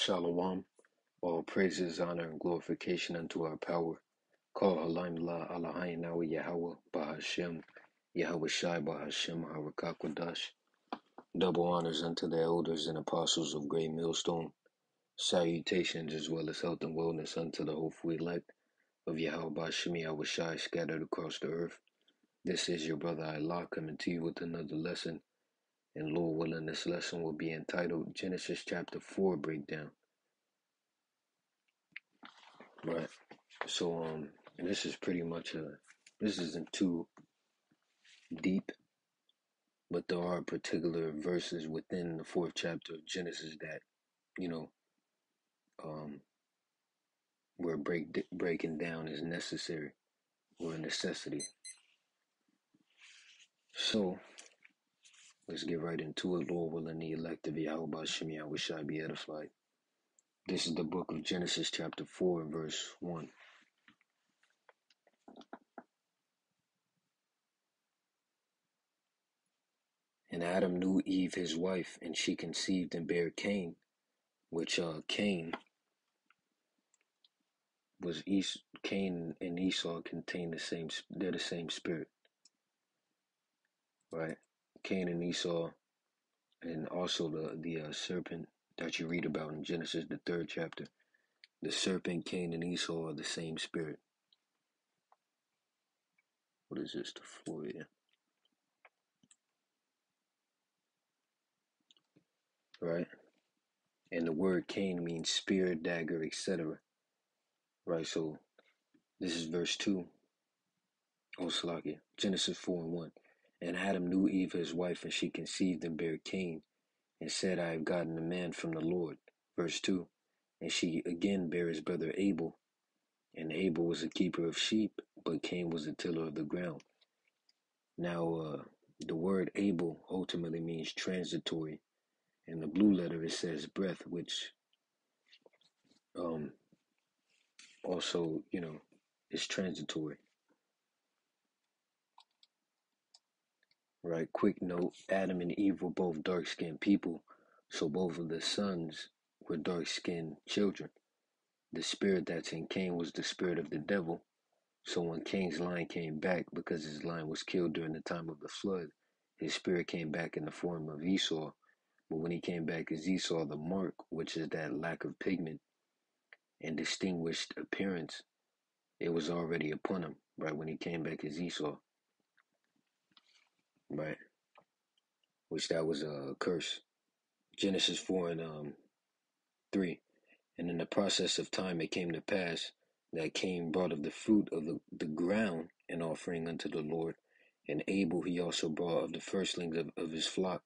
Shalom. All praises, honor, and glorification unto our power. Call Halim La Alahain Nawi Yahweh Bahashem Yahweh Shai Bahashem Harakakwadash. Double honors unto the elders and apostles of Great Millstone. Salutations as well as health and wellness unto the hopeful elect of Yahweh Bahashem Yahweh Shai scattered across the earth. This is your brother Allah coming to you with another lesson. And Lord willing, this lesson will be entitled Genesis chapter 4 breakdown. Right. So and this is pretty much this isn't too deep, but there are particular verses within the fourth chapter of Genesis that, you know, um where breaking down is necessary or a necessity. So let's get right into it. Lord willing, the elect of Yahweh Bashim Yahweh shall be edified. This is the book of Genesis chapter 4 and verse 1. And Adam knew Eve his wife, and she conceived and bare Cain, which Cain was Cain and Esau contain they're the same spirit, right? Cain and Esau, and also the serpent that you read about in Genesis, the 3rd chapter. The serpent, Cain, and Esau are the same spirit. What is this? The floor here, right? And the word Cain means spear, dagger, etc. Right? So this is verse 2. Oh, Salakia. Genesis 4 and 1. And Adam knew Eve his wife, and she conceived and bare Cain, and said, I have gotten a man from the Lord. Verse 2. And she again bare his brother Abel, and Abel was a keeper of sheep, but Cain was a tiller of the ground. Now, the word Abel ultimately means transitory. In the blue letter it says breath, which also, is transitory. Right? Quick note, Adam and Eve were both dark-skinned people, so both of the sons were dark-skinned children. The spirit that's in Cain was the spirit of the devil. So when Cain's line came back, because his line was killed during the time of the flood, his spirit came back in the form of Esau. But when he came back as Esau, the mark, which is that lack of pigment and distinguished appearance, it was already upon him, right? When he came back as Esau, right? Which that was a curse. Genesis 4 and 3. And in the process of time it came to pass that Cain brought of the fruit of the ground an offering unto the Lord, and Abel he also brought of the firstlings of his flock,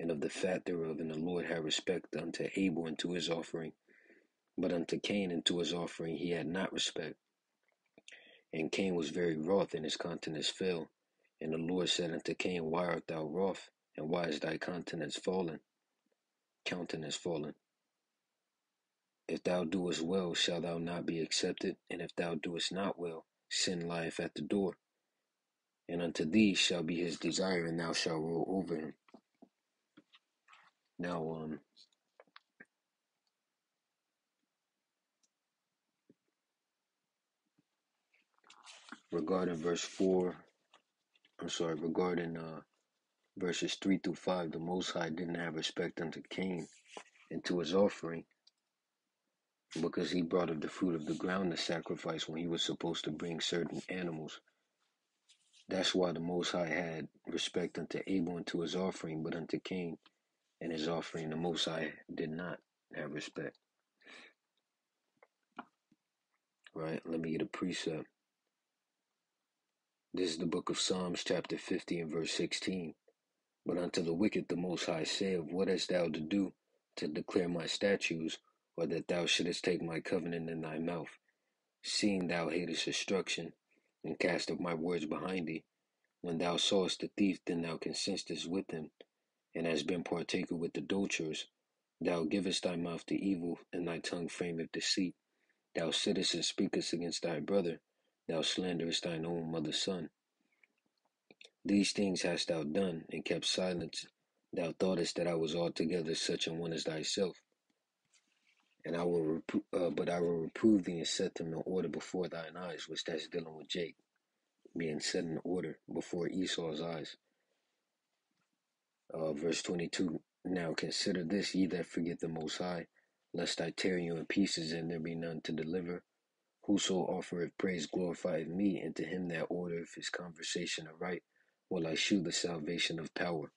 and of the fat thereof, and the Lord had respect unto Abel and to his offering. But unto Cain and to his offering he had not respect. And Cain was very wroth, and his countenance fell. And the Lord said unto Cain, Why art thou wroth, and why is thy countenance fallen? If thou doest well, shalt thou not be accepted, and if thou doest not well, sin lieth at the door. And unto thee shall be his desire, and thou shalt rule over him. Now, regarding verses 3 through 5, the Most High didn't have respect unto Cain and to his offering, because he brought of the fruit of the ground to sacrifice when he was supposed to bring certain animals. That's why the Most High had respect unto Abel and to his offering, but unto Cain and his offering, the Most High did not have respect. Right? Let me get a precept. This is the book of Psalms, chapter 50 and verse 16. But unto the wicked the Most High saith, What hast thou to do to declare my statutes, or that thou shouldest take my covenant in thy mouth? Seeing thou hatest destruction, and castest my words behind thee. When thou sawest the thief, then thou consistest with him, and hast been partaker with adulterers. Thou givest thy mouth to evil, and thy tongue frameth deceit. Thou sittest and speakest against thy brother. Thou slanderest thine own mother's son. These things hast thou done, and kept silence. Thou thoughtest that I was altogether such an one as thyself. And but I will reprove thee and set them in order before thine eyes, which that's dealing with Jake being set in order before Esau's eyes. Verse 22. Now consider this, ye that forget the Most High, lest I tear you in pieces and there be none to deliver. Whoso offereth praise glorifieth me, and to him that ordereth his conversation aright will I shew the salvation of power.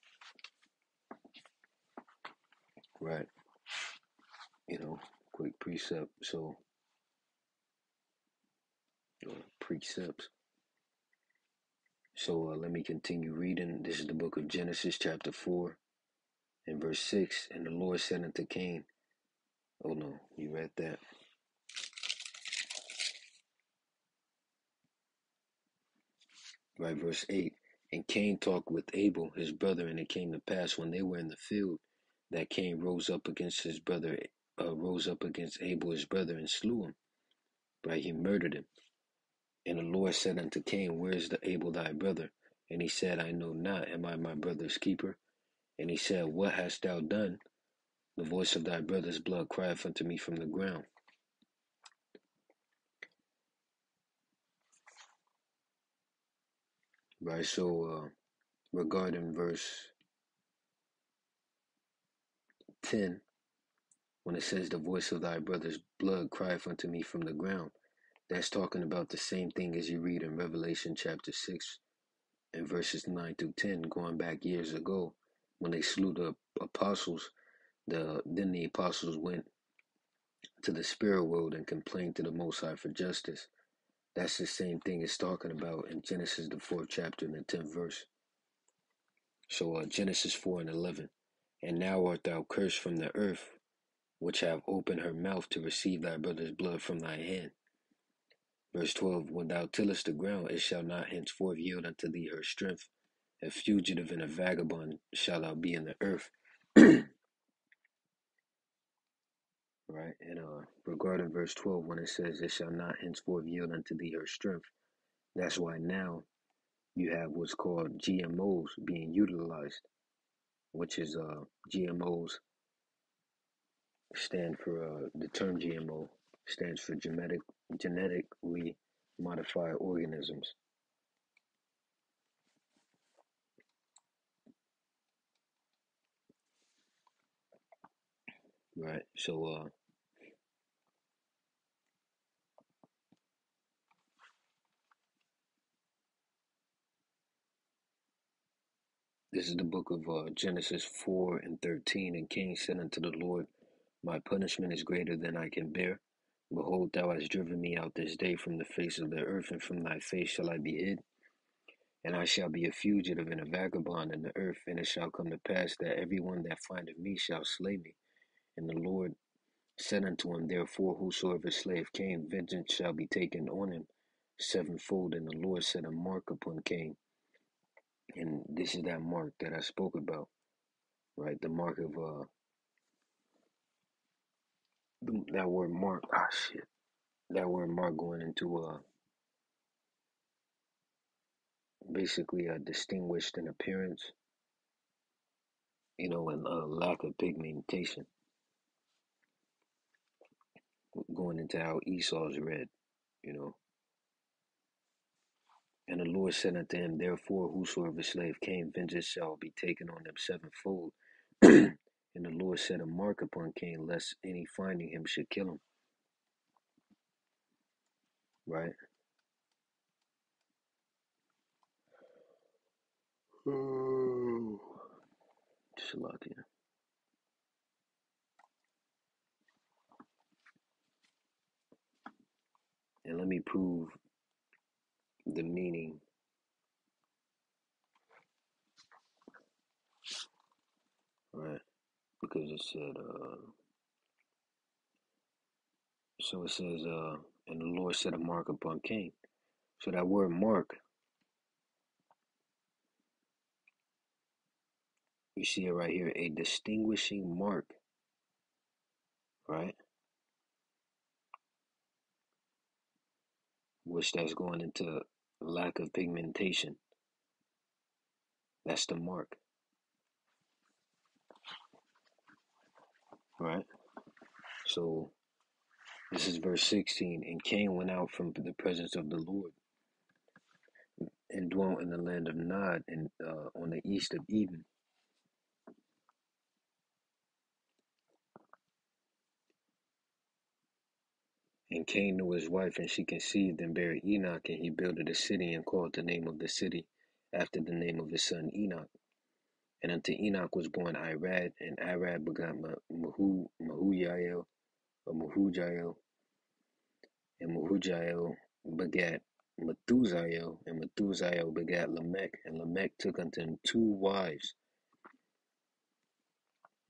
Right? Quick precept. So, precepts. So let me continue reading. This is the book of Genesis, chapter 4, and verse 6. And the Lord said unto Cain, oh no, you read that. Right, verse 8. And Cain talked with Abel, his brother, and it came to pass when they were in the field that Cain rose up against Abel, his brother, and slew him. Right, he murdered him. And the Lord said unto Cain, where is the Abel thy brother? And he said, I know not. Am I my brother's keeper? And he said, what hast thou done? The voice of thy brother's blood crieth unto me from the ground. Right, so regarding verse 10, when it says the voice of thy brother's blood crieth unto me from the ground, that's talking about the same thing as you read in Revelation chapter 6 and verses 9 through 10, going back years ago when they slew the apostles. Then the apostles went to the spirit world and complained to the Most High for justice. That's the same thing it's talking about in Genesis, the 4th chapter and the 10th verse. So Genesis 4 and 11. And now art thou cursed from the earth, which have opened her mouth to receive thy brother's blood from thy hand. Verse 12. When thou tillest the ground, it shall not henceforth yield unto thee her strength. A fugitive and a vagabond shalt thou be in the earth. Right? And regarding verse 12, when it says, it shall not henceforth yield unto thee her strength, that's why now you have what's called GMOs being utilized, which is GMOs stand for the term GMO stands for genetically modified organisms. Right? So this is the book of Genesis 4 and 13. And Cain said unto the Lord, my punishment is greater than I can bear. Behold, thou hast driven me out this day from the face of the earth, and from thy face shall I be hid. And I shall be a fugitive and a vagabond in the earth. And it shall come to pass that every one that findeth me shall slay me. And the Lord said unto him, therefore, whosoever slayeth Cain, vengeance shall be taken on him sevenfold. And the Lord set a mark upon Cain. And this is that mark that I spoke about, right? The mark of that word mark. That word mark going into basically distinguished in appearance, and lack of pigmentation, going into how Esau's red, you know. And the Lord said unto him, therefore, whosoever slave Cain, vengeance shall be taken on them sevenfold. And the Lord set a mark upon Cain, lest any finding him should kill him. Right? Oh, Shalakia. And let me prove the meaning. Right? Because it said, so it says, and the Lord set a mark upon Cain. So that word mark, you see it right here, a distinguishing mark, right? Which that's going into lack of pigmentation. That's the mark, right? So This is verse 16. And Cain went out from the presence of the Lord and dwelt in the land of Nod and on the east of Eden. And Cain knew his wife, and she conceived and bare Enoch, and he builded a city and called the name of the city after the name of his son Enoch. And unto Enoch was born Irad, and Irad begot Mehujael, and Mehujael begat Methusael, and Methusael begat Lamech, and Lamech took unto him 2 wives.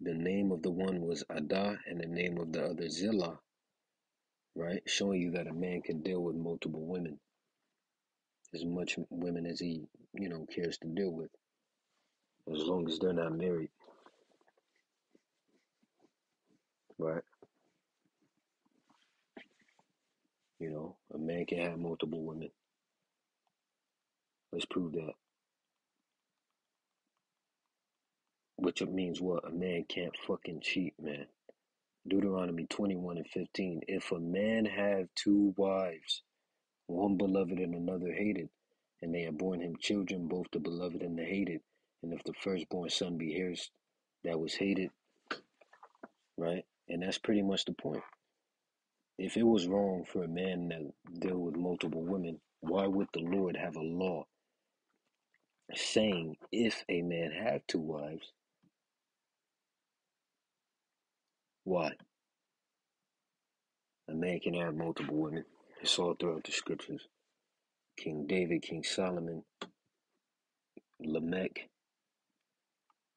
The name of the one was Adah, and the name of the other Zillah, right? Showing you that a man can deal with multiple women, as much women as he, cares to deal with, as long as they're not married, right? A man can have multiple women. Let's prove that. Which means what? A man can't fucking cheat, man. Deuteronomy 21:15. If a man have 2 wives, one beloved and another hated, and they have borne him children, both the beloved and the hated, and if the firstborn son be his that was hated, right? And that's pretty much the point. If it was wrong for a man to deal with multiple women, why would the Lord have a law saying if a man have 2 wives, why? A man can have multiple women. It's all throughout the scriptures. King David, King Solomon, Lamech,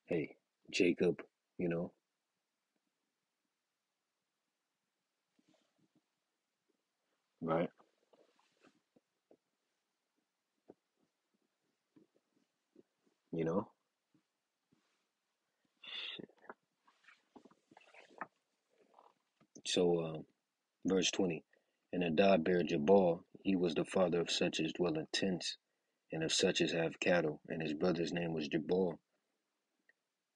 hey, Jacob, you know, right? You know? So, verse 20. And Adad bare Jabal, he was the father of such as dwell in tents, and of such as have cattle, and his brother's name was Jabal.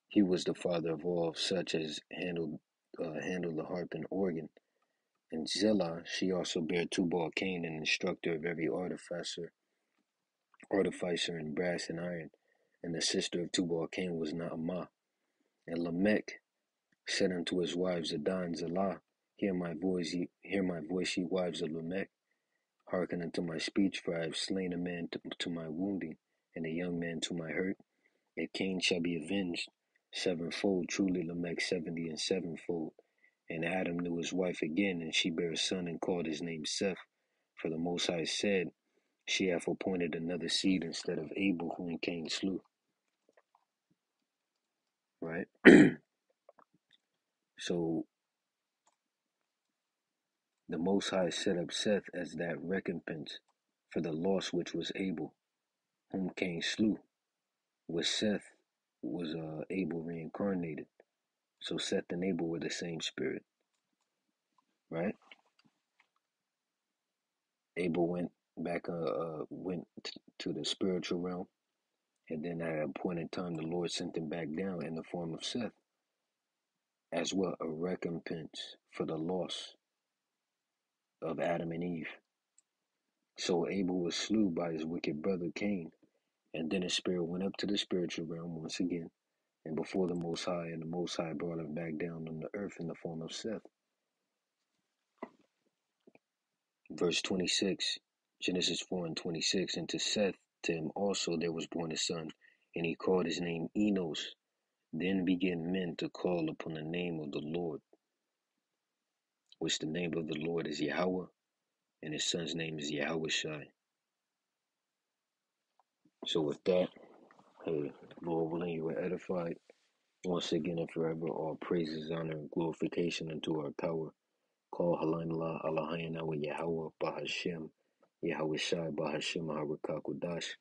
He was the father of all such as handled the harp and organ. And Zillah, she also bare Tubal Cain, an instructor of every artificer in brass and iron. And the sister of Tubal Cain was Naamah. And Lamech said unto his wives, Adah and Zillah, hear my voice, ye wives of Lamech. Hearken unto my speech, for I have slain a man to my wounding, and a young man to my hurt. If Cain shall be avenged sevenfold, truly Lamech 70 and sevenfold. And Adam knew his wife again, and she bare a son, and called his name Seth. For the Most High said, she hath appointed another seed instead of Abel, whom Cain slew. Right? So the Most High set up Seth as that recompense for the loss which was Abel, whom Cain slew. With Seth was Abel reincarnated. So Seth and Abel were the same spirit, right? Abel went back, to the spiritual realm, and then at a point in time, the Lord sent him back down in the form of Seth, as well a recompense for the loss of Adam and Eve. So Abel was slew by his wicked brother Cain, and then his spirit went up to the spiritual realm once again, and before the Most High, and the Most High brought him back down on the earth in the form of Seth. Verse 26, Genesis 4:26, and to Seth, to him also there was born a son, and he called his name Enos. Then began men to call upon the name of the Lord, which the name of the Lord is Yahweh, and his son's name is Yahushai. So with that, hey, Lord willing, you were edified. Once again and forever, all praises, honor, and glorification unto our power. Call Halanlah, Allahayana wa Yahweh, Bahashem, Yahushai, Bahashem, Harakakudash.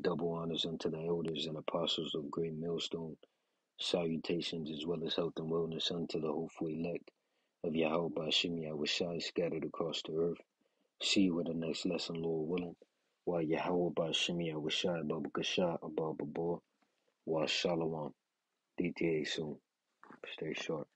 Double honors unto the elders and apostles of Great Millstone. Salutations as well as health and wellness unto the hopeful elect of Yahweh Bashim Yahushai scattered across the earth. See you in the next lesson, Lord willing. While Yahweh Bashim Yahushai Baba Kasha Abba Babor. While Shalom. DTA soon. Stay sharp.